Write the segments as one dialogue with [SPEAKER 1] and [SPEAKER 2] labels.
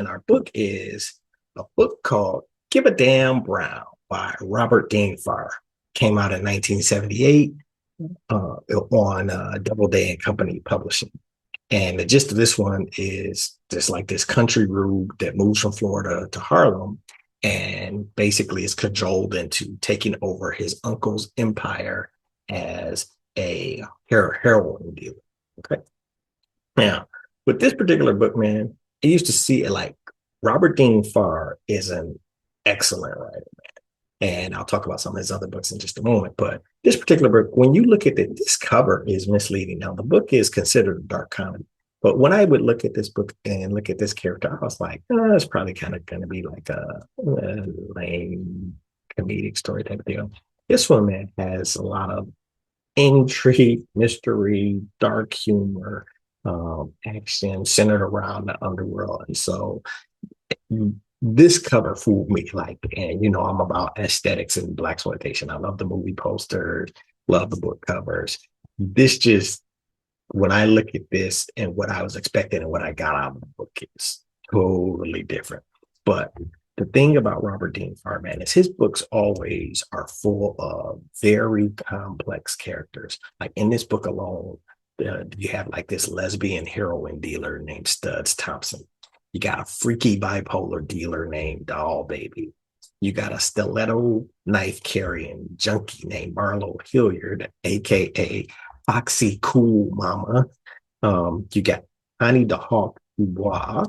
[SPEAKER 1] And our book is a book called Give a Damn Brown by Robert Dean Farr. Came out in 1978 on Doubleday and Company Publishing. And the gist of this one is just like this country rube that moves from Florida to Harlem and basically is cajoled into taking over his uncle's empire as a heroin dealer. Okay. Now, with this particular book, man, I used to see it like Robert Dean Farr is an excellent writer, and I'll talk about some of his other books in just a moment. But this particular book, when you look at it, this cover is misleading. Now, the book is considered a dark comedy, but when I would look at this book and look at this character, I was like, oh, it's probably kind of going to be like a lame comedic story type of deal. This one, man, has a lot of intrigue, mystery, dark humor, action centered around the underworld. And so this cover fooled me. Like, and you know, I'm about aesthetics and Blaxploitation. I love the movie posters, love the book covers. This just, when I look at this and what I was expecting and what I got out of the book is totally different. But the thing about Robert Dean Farr, man, is his books always are full of very complex characters. Like in this book alone, you have like this lesbian heroin dealer named Studs Thompson. You got a freaky bipolar dealer named Doll Baby. You got a stiletto knife carrying junkie named Marlo Hilliard, aka Foxy Cool Mama. You got Honey the Hawk Dubois,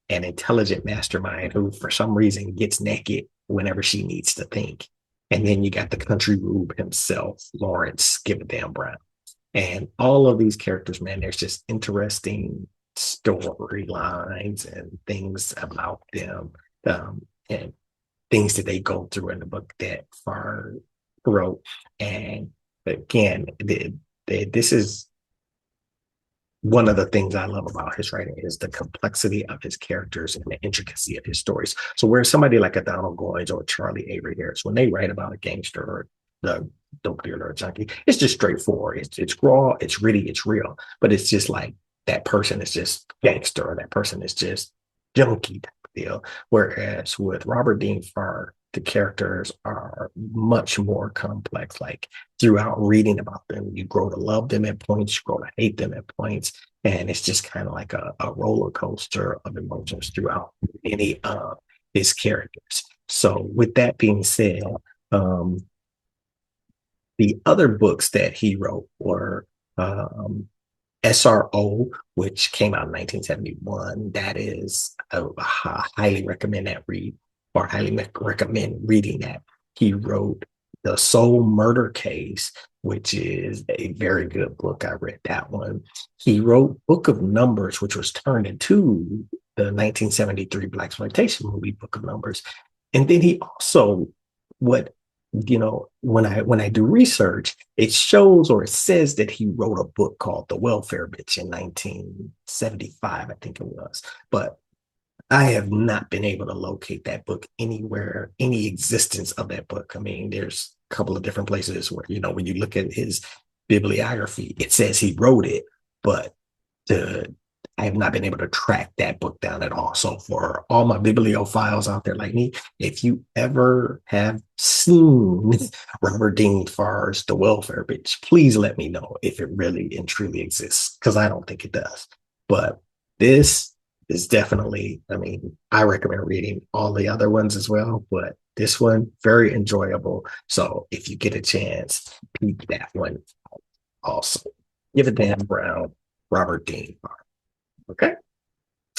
[SPEAKER 1] an intelligent mastermind who, for some reason, gets naked whenever she needs to think. And then you got the country rube himself, Lawrence Give a Damn Brown. And all of these characters, man, there's just interesting storylines and things about them, and things that they go through in the book that Farr wrote. And again, this is one of the things I love about his writing is the complexity of his characters and the intricacy of his stories. So where somebody like a Donald Goines or Charlie Avery Harris, when they write about a gangster or the dope dealer or junkie, it's just straightforward. It's raw, it's gritty, it's real. But it's just like that person is just gangster or that person is just junkie type of deal. Whereas with Robert Dean Farr, the characters are much more complex. Like throughout reading about them, you grow to love them at points, you grow to hate them at points. And it's just kind of like a roller coaster of emotions throughout any of his characters. So with that being said, the other books that he wrote were SRO, which came out in 1971. That is, I highly recommend that read, or highly recommend reading that. He wrote The Soul Murder Case, which is a very good book. I read that one. He wrote Book of Numbers, which was turned into the 1973 Blaxploitation movie, Book of Numbers. And then he also, what when I do research, it shows or it says that he wrote a book called The Welfare Bitch in 1975, I think it was. But I have not been able to locate that book anywhere, any existence of that book. I mean, there's a couple of different places where, when you look at his bibliography, it says he wrote it, but I have not been able to track that book down at all. So for all my bibliophiles out there like me, if you ever have seen Robert Dean Farr's The Welfare Bitch, please let me know if it really and truly exists, because I don't think it does. But this is definitely, I recommend reading all the other ones as well, but this one, very enjoyable. So if you get a chance, peep that one also. Give a damn brown, Robert Dean Farr. Okay.